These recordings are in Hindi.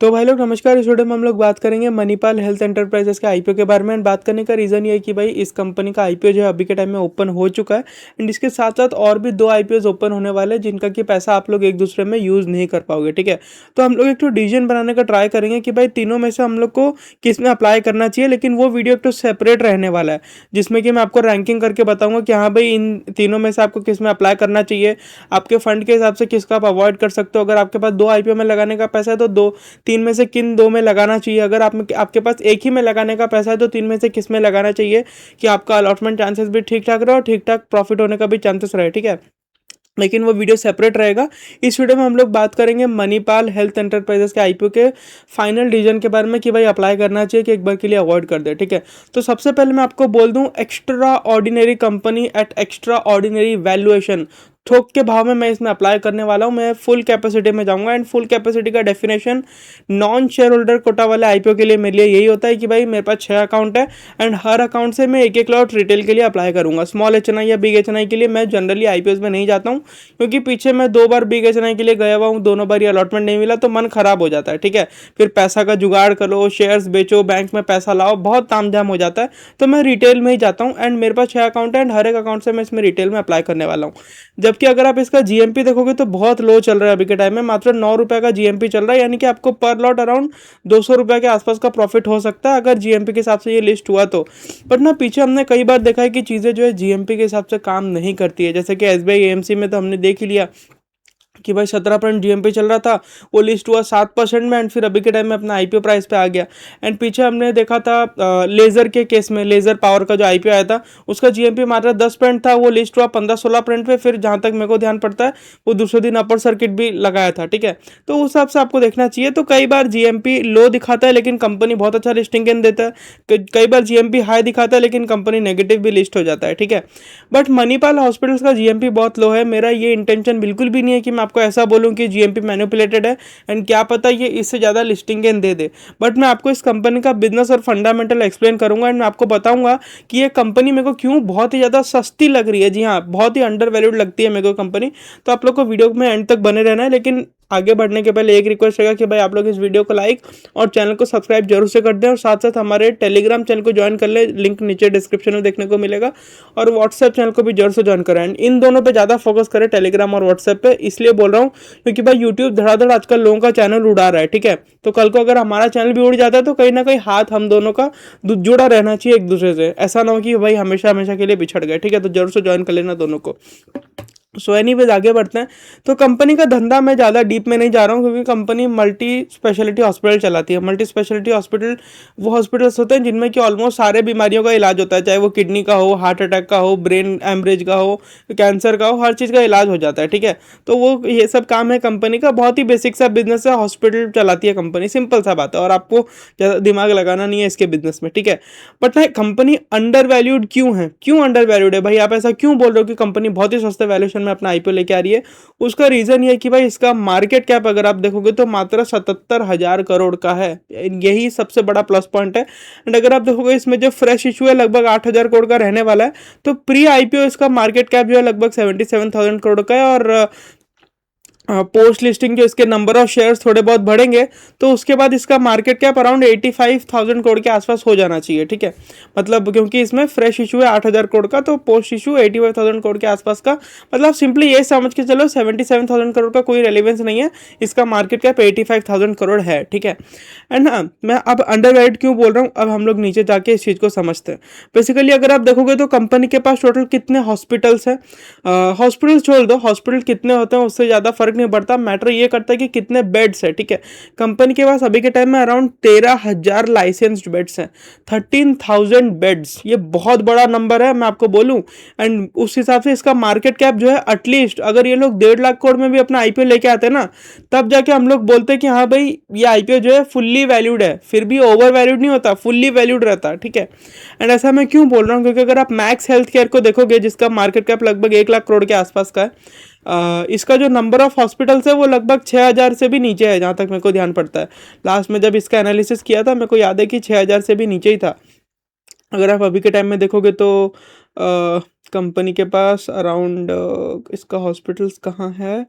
तो भाई लोग नमस्कार। इस वीडियो में हम लोग बात करेंगे मणिपाल हेल्थ एंटरप्राइजेस के आईपीओ के बारे में। एंड बात करने का रीज़न ये है कि भाई इस कंपनी का आईपीओ जो है अभी के टाइम में ओपन हो चुका है। एंड इसके साथ साथ और भी दो आईपीओज ओपन होने वाले हैं जिनका कि पैसा आप लोग एक दूसरे में यूज़ नहीं कर पाओगे। ठीक है, तो हम लोग एक तो डिसीजन बनाने का ट्राई करेंगे कि भाई तीनों में से हम लोग को किस में अप्लाई करना चाहिए। लेकिन वो वीडियो एक तो सेपरेट रहने वाला है जिसमें कि मैं आपको रैंकिंग करके बताऊंगा कि हाँ भाई इन तीनों में से आपको किस में अप्लाई करना चाहिए, आपके फंड के हिसाब से किसका आप अवॉइड कर सकते हो। अगर आपके पास दो आईपीओ में लगाने का पैसा है तो दो तीन में से किन दो में लगाना चाहिए। अगर आपके पास एक ही में लगाने का पैसा है तो तीन में से किस में लगाना चाहिए कि आपका अलॉटमेंट चांसेस भी ठीक ठाक रहे और ठीक ठाक प्रॉफिट होने का भी चांसेस रहे। ठीक है, लेकिन वो वीडियो सेपरेट रहेगा। इस वीडियो में हम लोग बात करेंगे मणिपाल हेल्थ एंटरप्राइजेस के आईपीओ के फाइनल डिसीजन के बारे में कि भाई अप्लाई करना चाहिए कि एक बार के लिए अवॉइड कर दे। ठीक है, तो सबसे पहले मैं आपको बोल दूं, extra ordinary company at extra ordinary valuation, थोक के भाव में मैं इसमें अप्लाई करने वाला हूं। मैं फुल कैपेसिटी में जाऊंगा। एंड फुल कैपेसिटी का definition non share holder quota वाले आईपीओ के लिए मेरे लिए यही होता है कि भाई मेरे पास 6 अकाउंट है एंड हर अकाउंट से मैं एक एक लॉट रिटेल के लिए अप्लाई करूंगा। स्मॉल एचएनआई या बिग एचएनआई के लिए मैं जनरली आईपीओ में नहीं जाता हूं, क्योंकि पीछे मैं 2 बार बिग एचएनआई के लिए गया हुआ हूँ, दोनों बार ये अलॉटमेंट नहीं मिला तो मन खराब हो जाता है। ठीक है, फिर पैसा का जुगाड़ करो, शेयर्स बेचो, बैंक में पैसा लाओ, बहुत तामझाम हो जाता है। तो मैं रिटेल में ही जाता हूँ। एंड मेरे पास 6 अकाउंट है एंड हर एक अकाउंट से मैं इसमें रिटेल में अप्लाई करने वाला हूँ। जबकि अगर आप इसका जीएमपी देखोगे तो बहुत लो चल रहा है अभी के टाइम में, मात्र 9 रुपये का जीएमपी चल रहा है। यानी कि आपको पर लॉट अराउंड 200 रुपये के आसपास का प्रॉफिट हो सकता है अगर जीएमपी के हिसाब से ये लिस्ट हुआ तो। बट ना पीछे हमने कई बार देखा है कि चीज़ें जो है जीएमपी के हिसाब से काम नहीं करती है। जैसे कि एसबीआई एएमसी में तो हमने देख ही लिया कि भाई 17% जीएमपी चल रहा था, वो लिस्ट हुआ 7% में एंड फिर अभी के टाइम में अपना आईपीओ प्राइस पे आ गया। एंड पीछे हमने देखा था लेजर के केस में, लेजर पावर का जो आईपीओ आया था उसका जीएमपी मात्र 10% था, वो लिस्ट हुआ 15-16% पे। फिर जहां तक मेरे को ध्यान पड़ता है वो दूसरे दिन अपर सर्किट भी लगाया था। ठीक है, तो उस हिसाब से आपको देखना चाहिए। तो कई बार जीएमपी लो दिखाता है लेकिन कंपनी बहुत अच्छा लिस्टिंग गेन देता है, कई बार जीएमपी हाई दिखाता है लेकिन कंपनी नेगेटिव भी लिस्ट हो जाता है। ठीक है, बट मणिपाल हॉस्पिटल्स का जीएमपी बहुत लो है। मेरा ये इंटेंशन बिल्कुल भी नहीं है कि मैं आपको ऐसा बोलूं कि जीएमपी मैनिपुलेटेड है एंड क्या पता ये इससे ज़्यादा listing gain they they. But मैं आपको इस कंपनी का बिजनेस और फंडामेंटल एक्सप्लेन करूंगा एंड मैं आपको बताऊंगा कि ये कंपनी मेरे को क्यों बहुत ही ज़्यादा सस्ती लग रही है। जी हाँ, बहुत ही अंडर वैल्यूड लगती है मेरे को कंपनी। तो आप लोग को वीडियो में एंड तक बने रहना है। लेकिन आगे बढ़ने के पहले एक रिक्वेस्ट रहेगा कि भाई आप लोग इस वीडियो को लाइक और चैनल को सब्सक्राइब जरूर से कर दें और साथ साथ हमारे टेलीग्राम चैनल को ज्वाइन कर ले, लिंक नीचे डिस्क्रिप्शन में देखने को मिलेगा। और व्हाट्सएप चैनल को भी जरूर से ज्वाइन करें। इन दोनों पे ज़्यादा फोकस करें, टेलीग्राम और व्हाट्सएप पे, इसलिए बोल रहा हूँ क्योंकि भाई यूट्यूब धड़ाधड़ आजकल लोगों का चैनल उड़ा रहा है। ठीक है, तो कल को अगर हमारा चैनल भी उड़ जाता है तो कहीं ना कहीं हाथ हम दोनों का जुड़ा रहना चाहिए एक दूसरे से। ऐसा ना हो कि भाई हमेशा हमेशा के लिए बिछड़ गए। ठीक है, तो जरूर से ज्वाइन कर लेना दोनों को। सो एनीवेज आगे बढ़ते हैं। तो कंपनी का धंधा मैं ज़्यादा डीप में नहीं जा रहा हूँ क्योंकि कंपनी मल्टी स्पेशलिटी हॉस्पिटल चलाती है। मल्टी स्पेशलिटी हॉस्पिटल वो हॉस्पिटल्स होते हैं जिनमें कि ऑलमोस्ट सारे बीमारियों का इलाज होता है, चाहे वो किडनी का हो, हार्ट अटैक का हो, ब्रेन एमरेज का हो, कैंसर का हो, हर चीज़ का इलाज हो जाता है। ठीक है, तो वो ये सब काम है कंपनी का। बहुत ही बेसिक सा बिजनेस है, हॉस्पिटल चलाती है कंपनी, सिंपल सा बात है और आपको ज़्यादा दिमाग लगाना नहीं है इसके बिजनेस में। ठीक है, बट ना कंपनी अंडर वैल्यूड क्यों है, क्यों अंडर वैल्यूड है भाई, आप ऐसा क्यों बोल रहे हो कि कंपनी बहुत ही सस्ते वैल्यूएशन में अपना आईपीओ लेके आ रही है? उसका रीजन ये है कि भाई इसका मार्केट कैप अगर आप देखोगे तो मात्र 77,000 करोड़ का है। यही सबसे बड़ा प्लस पॉइंट है। एंड अगर आप देखोगे इसमें जो फ्रेश इशू है लगभग 8,000 करोड़ का रहने वाला है। तो प्री आईपीओ इसका मार्केट कैप जो है लगभग 77,000 करोड़ का है। और पोस्ट लिस्टिंग जो इसके नंबर ऑफ शेयर्स थोड़े बहुत बढ़ेंगे तो उसके बाद इसका मार्केट कैप अराउंड 85,000 करोड़ के आसपास हो जाना चाहिए। ठीक है, मतलब क्योंकि इसमें फ्रेश इशू है 8,000 करोड़ का, तो पोस्ट इशू 85,000 करोड़ के आसपास का। मतलब सिंपली ये समझ के चलो 77,000 करोड़ का कोई रेलिवेंस नहीं है, इसका मार्केट कैप 85,000 करोड़ है। ठीक है, एंड हाँ मैं अब अंडर वैल्यूड क्यों बोल रहा हूँ, अब हम लोग नीचे जाके इस चीज़ को समझते हैं। बेसिकली अगर आप देखोगे तो कंपनी के पास टोटल कितने हॉस्पिटल्स हैं, हॉस्पिटल छोड़ दो, हॉस्पिटल कितने होते हैं उससे ज़्यादा फर्क नहीं पड़ता, मैटर ये करता है कि कितने बेड्स है। ठीक है, कंपनी के पास अभी के टाइम में अराउंड 13,000 लाइसेंस्ड बेड्स हैं, 13,000 बेड्स, ये बहुत बड़ा नंबर है मैं आपको बोलूं। एंड उस हिसाब से इसका मार्केट कैप जो है एटलीस्ट अगर ये लोग 1.5 लाख करोड़ में भी अपना आईपीओ लेके आते हैं ना, तब जाके हम लोग बोलते हैं कि हाँ भाई ये आईपीओ जो है फुल्ली वैल्यूड है। फिर भी ओवर वैल्यूड नहीं होता, फुल्ली वैल्यूड रहता है। ठीक है, एंड ऐसा मैं क्यों बोल रहा हूँ क्योंकि अगर आप मैक्स हेल्थ केयर को देखोगे जिसका मार्केट कैप लगभग 1 लाख करोड़ के आसपास का है, इसका जो नंबर ऑफ हॉस्पिटल्स है वो लगभग 6,000 से भी नीचे है जहाँ तक मेरे को ध्यान पड़ता है। लास्ट में जब इसका एनालिसिस किया था मेरे को याद है कि 6,000 से भी नीचे ही था। अगर आप अभी के टाइम में देखोगे तो कंपनी के पास अराउंड इसका हॉस्पिटल्स कहाँ है,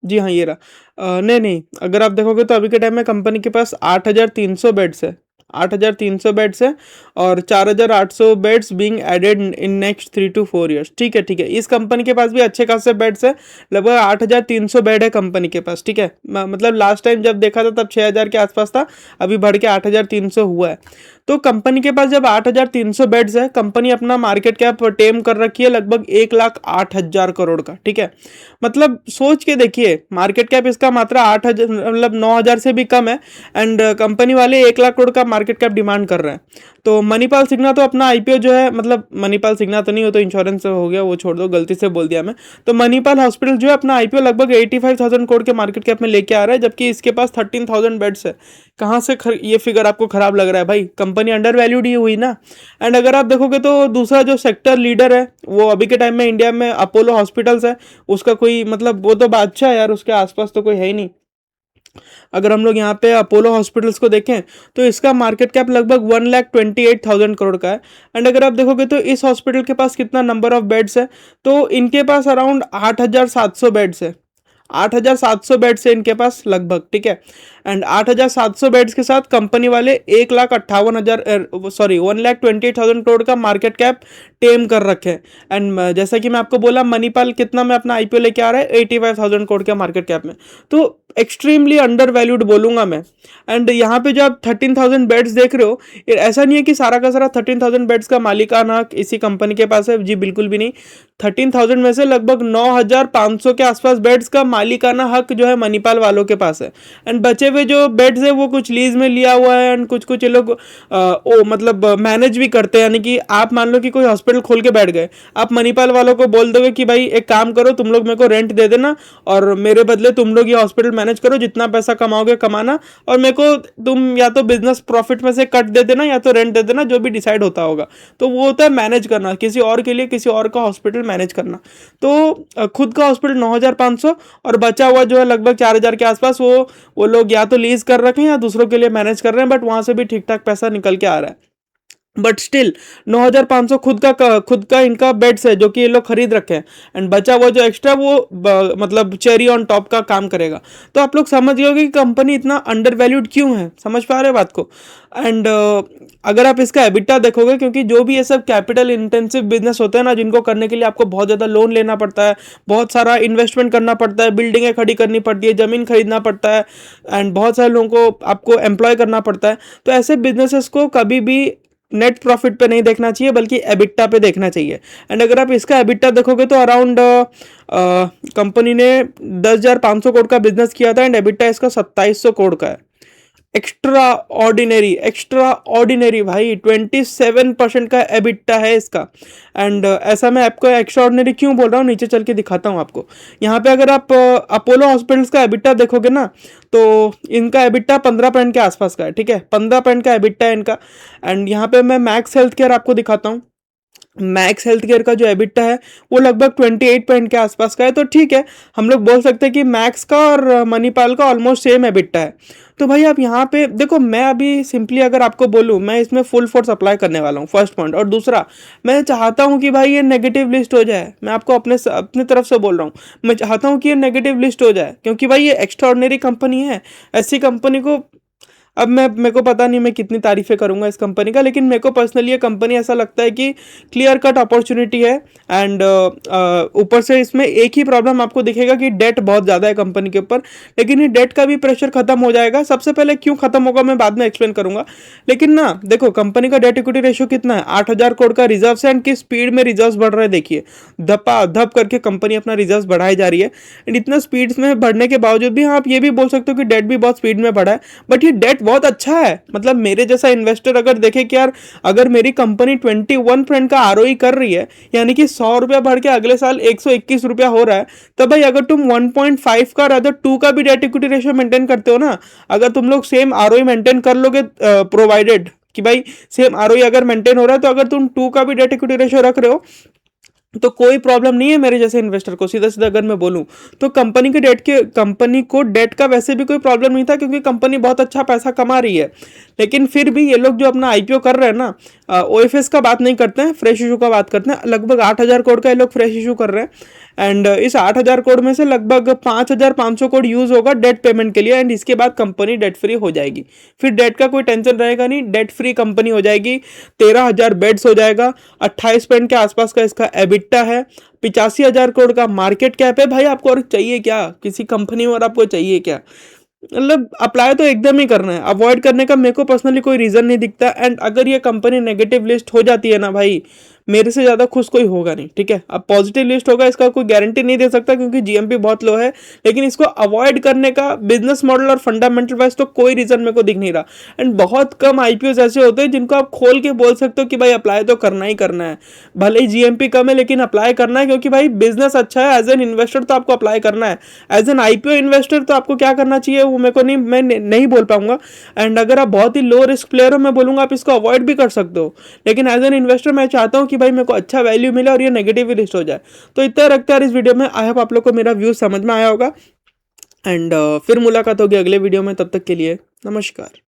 जी हाँ, ये रहा। नहीं, नहीं, अगर आप देखोगे तो अभी के टाइम में कंपनी के पास 8,300 बेड्स है। 8,300 बेड्स है और 4,800 beds being added in next 3 to 4 years. ठीक है, ठीक है। इस कंपनी के पास भी अच्छे खासे बेड्स है। लगभग 8,300 बेड है कंपनी के पास। ठीक है, मतलब लास्ट टाइम जब देखा था तब 6,000 के आसपास था, अभी बढ़ के 8,300 हुआ है। तो कंपनी के पास जब 8,300 बेड्स है, कंपनी अपना मार्केट कैप टेम कर रखी है लगभग 1,08,000 करोड़ का। ठीक है, मतलब सोच के देखिए, मार्केट कैप इसका मात्र 8,000 मतलब 9,000 से भी कम है, एंड कंपनी वाले 1,00,000 करोड़ का मार्केट कैप डिमांड कर रहे हैं। तो मणिपाल सिन्हा तो अपना आईपीओ जो है, मतलब मणिपाल सिन्हा तो नहीं, हो तो इंश्योरेंस हो गया, वो छोड़ दो, गलती से बोल दिया मैं। तो मणिपाल हॉस्पिटल जो है अपना आईपीओ लगभग 85,000 करोड़ के मार्केट कैप में लेके आ रहा है, जबकि इसके पास 13,000 बेड्स है। कहाँ से ये फिगर आपको खराब लग रहा है भाई? कंपनी अंडर वैल्यूड ही हुई ना। एंड अगर आप देखोगे तो दूसरा जो सेक्टर लीडर है वो अभी के टाइम में इंडिया में अपोलो हॉस्पिटल्स है। उसका कोई मतलब, वो तो बादशाह है यार, उसके आसपास तो कोई है ही नहीं। अगर हम लोग यहाँ पे अपोलो हॉस्पिटल्स को देखें तो इसका मार्केट कैप लगभग 1,28,000 करोड़ का है। एंड अगर आप देखोगे तो इस हॉस्पिटल के पास कितना नंबर ऑफ बेड्स है, तो इनके पास अराउंड 8,700 बेड्स है। 8,700 बेड्स है इनके पास लगभग। ठीक है, एंड 8,700 बेड्स के साथ कंपनी वाले 1,58,000 सॉरी 1,28,000 करोड़ का मार्केट कैप टेम कर रखे हैं। एंड जैसा कि मैं आपको बोला, मणिपाल कितना में अपना आईपीओ लेके आ रहा है, 85,000 करोड़ के मार्केट कैप में। तो एक्सट्रीमली अंडर वैल्यूड बोलूंगा मैं। एंड यहाँ पे जो आप 13,000 बेड्स देख रहे हो, ऐसा नहीं है कि सारा का सारा 13,000 बेड्स का मालिकाना हक इसी कंपनी के पास है, जी बिल्कुल भी नहीं। 13,000 में से लगभग 9,500 के आसपास बेड्स का मालिकाना हक जो है मणिपाल वालों के पास है। एंड बचे हुए जो बेड्स है वो कुछ लीज में लिया हुआ है, एंड कुछ कुछ ये लोग मतलब मैनेज भी करते हैं। यानी कि आप मान लो कि कोई हॉस्पिटल खोल के बैठ गए, आप मणिपाल वालों को बोल दोगे कि भाई एक काम करो, तुम लोग मेरे को रेंट दे देना और मेरे बदले तुम लोग ये हॉस्पिटल मैनेज करो, जितना पैसा कमाओगे कमाना, और मेरे को तुम या तो बिजनेस प्रॉफिट में से कट दे देना या तो रेंट दे देना, जो भी डिसाइड होता होगा। तो वो होता है मैनेज करना, किसी और के लिए किसी और का हॉस्पिटल मैनेज करना। तो खुद का हॉस्पिटल 9,500 और बचा हुआ जो है लगभग 4,000 के आसपास, वो लोग या तो लीज कर रखे हैं या दूसरों के लिए मैनेज कर रहे हैं, बट वहां से भी ठीक ठाक पैसा निकल के आ रहा है। बट स्टिल 9,500 खुद का इनका बेड्स है जो कि ये लोग खरीद रखे हैं, एंड बचा हुआ जो एक्स्ट्रा वो मतलब चेरी ऑन टॉप का काम करेगा। तो आप लोग समझ गए कि कंपनी इतना अंडर वैल्यूड क्यों है, समझ पा रहे हैं बात को। एंड अगर आप इसका एबिटा देखोगे, क्योंकि जो भी ये सब कैपिटल इंटेंसिव बिजनेस होते हैं ना, जिनको करने के लिए आपको बहुत ज़्यादा लोन लेना पड़ता है, बहुत सारा इन्वेस्टमेंट करना पड़ता है, बिल्डिंगें खड़ी करनी पड़ती है, ज़मीन खरीदना पड़ता है, एंड बहुत सारे लोगों को आपको एम्प्लॉय करना पड़ता है। तो ऐसे बिजनेसेस को कभी भी नेट प्रॉफिट पे नहीं देखना चाहिए, बल्कि एबिटा पे देखना चाहिए। एंड अगर आप इसका एबिटा देखोगे तो अराउंड कंपनी ने 10,500 करोड़ का बिजनेस किया था, एंड एबिटा इसका 2,700 करोड़ का है। एक्स्ट्रा ऑर्डिनरी भाई, 27% का एबिटा है इसका। एंड ऐसा मैं आपको एक्स्ट्रा ऑर्डिनरी क्यों बोल रहा हूँ, नीचे चल के दिखाता हूँ आपको। यहाँ पे अगर आप अपोलो हॉस्पिटल्स का एबिटा देखोगे ना, तो इनका एबिटा 15% के आसपास का है। ठीक है, 15% का एबिटा है इनका। एंड यहाँ पे मैं मैक्स हेल्थ केयर आपको दिखाता हूँ। मैक्स हेल्थ केयर का जो एबिटा है वो लगभग 28% के आसपास का है। तो ठीक है, हम लोग बोल सकते हैं कि मैक्स का और मणिपाल का ऑलमोस्ट सेम एबिटा है। तो भाई आप यहाँ पे देखो, मैं अभी सिंपली अगर आपको बोलूँ, मैं इसमें फुल फोर्स अप्लाई करने वाला हूँ, फर्स्ट पॉइंट। और दूसरा, मैं चाहता हूँ कि भाई ये नेगेटिव लिस्ट हो जाए। मैं आपको अपनी तरफ से बोल रहा हूँ, मैं चाहता हूँ कि ये नेगेटिव लिस्ट हो जाए, क्योंकि भाई ये एक्स्ट्राऑर्डिनरी कंपनी है। ऐसी कंपनी को, अब मेरे को पता नहीं मैं कितनी तारीफें करूंगा इस कंपनी का, लेकिन मेरे को पर्सनली ये कंपनी ऐसा लगता है कि क्लियर कट अपॉर्चुनिटी है। एंड ऊपर से इसमें एक ही प्रॉब्लम आपको दिखेगा कि डेट बहुत ज़्यादा है कंपनी के ऊपर, लेकिन ये डेट का भी प्रेशर खत्म हो जाएगा। सबसे पहले क्यों खत्म होगा मैं बाद में एक्सप्लेन करूंगा। लेकिन ना देखो, कंपनी का डेट इक्विटी रेशियो कितना है, 8,000 करोड़ का रिजर्व है, एंड किस स्पीड में रिजर्व बढ़ रहे हैं देखिए, धपा धप करके कंपनी अपना रिजर्व बढ़ाई जा रही है। एंड इतना स्पीड में बढ़ने के बावजूद भी आप ये भी बोल सकते हो कि डेट भी बहुत स्पीड में बढ़ा है, बट ये डेट बहुत अच्छा है। मतलब मेरे जैसा इन्वेस्टर अगर देखे कि यार, अगर मेरी कंपनी 21% का आरओई कर रही है, यानी कि 100 रुपया बढ़ के अगले साल 121 रुपया हो रहा है, तब भाई अगर तुम 1.5 का रादर 2 का भी डेट इक्विटी रेशियो मेंटेन करते हो ना, अगर तुम लोग सेम आरओई मेंटेन कर लोगे, प्रोवाइडेड कि भाई सेम आरओई अगर मेंटेन हो रहा है, तो अगर तुम 2 का भी डेट इक्विटी रेशियो रख रहे हो, तो कोई प्रॉब्लम नहीं है मेरे जैसे इन्वेस्टर को, सीधा सीधा अगर मैं बोलूं तो कंपनी को डेट का वैसे भी कोई प्रॉब्लम नहीं था, क्योंकि कंपनी बहुत अच्छा पैसा कमा रही है। लेकिन फिर भी ये लोग जो अपना आईपीओ कर रहे हैं ना, ओएफएस का बात नहीं करते हैं, फ्रेश इशू का बात करते हैं। लगभग 8,000 करोड़ का ये लोग फ्रेश इशू कर रहे हैं। एंड इस 8,000 करोड़ में से लगभग 5,500 करोड़ यूज होगा डेट पेमेंट के लिए, एंड इसके बाद कंपनी डेट फ्री हो जाएगी। फिर डेट का कोई टेंशन रहेगा नहीं, डेट फ्री कंपनी हो जाएगी। 13,000 बेड्स हो जाएगा, 28% के आसपास का इसका एबिटा है, 85,000 करोड़ का मार्केट कैप है। भाई आपको और चाहिए क्या किसी कंपनी में, और आपको चाहिए क्या? मतलब अप्लाई तो एकदम ही करना है, अवॉइड करने का मेरे को पर्सनली कोई रीजन नहीं दिखता। एंड अगर ये कंपनी नेगेटिव लिस्ट हो जाती है ना भाई, मेरे से ज्यादा खुश कोई होगा नहीं, ठीक है। अब पॉजिटिव लिस्ट होगा इसका कोई गारंटी नहीं दे सकता, क्योंकि जीएमपी बहुत लो है। लेकिन इसको अवॉइड करने का बिजनेस मॉडल और फंडामेंटल वाइज तो कोई रीजन मेरे को दिख नहीं रहा। एंड बहुत कम आईपीओ ऐसे होते हैं जिनको आप खोल के बोल सकते हो कि भाई अप्लाई तो करना ही करना है, भले ही जीएमपी कम है लेकिन अप्लाई करना है, क्योंकि भाई बिजनेस अच्छा है। एज एन इन्वेस्टर तो आपको अप्लाई करना है, एज एन आईपीओ इन्वेस्टर तो आपको क्या करना चाहिए वो मेरे को नहीं, मैं नहीं बोल पाऊंगा। एंड अगर आप बहुत ही लो रिस्क प्लेयर हो, मैं बोलूंगा आप इसको अवॉइड भी कर सकते हो। लेकिन एज एन इन्वेस्टर मैं चाहता हूं कि भाई मेरे को अच्छा वैल्यू मिले और ये नेगेटिव लिस्ट हो जाए। तो इतना रखते हैं इस वीडियो में। आई होप आप लोग को मेरा व्यू समझ में आया होगा। एंड फिर मुलाकात होगी अगले वीडियो में, तब तक के लिए नमस्कार।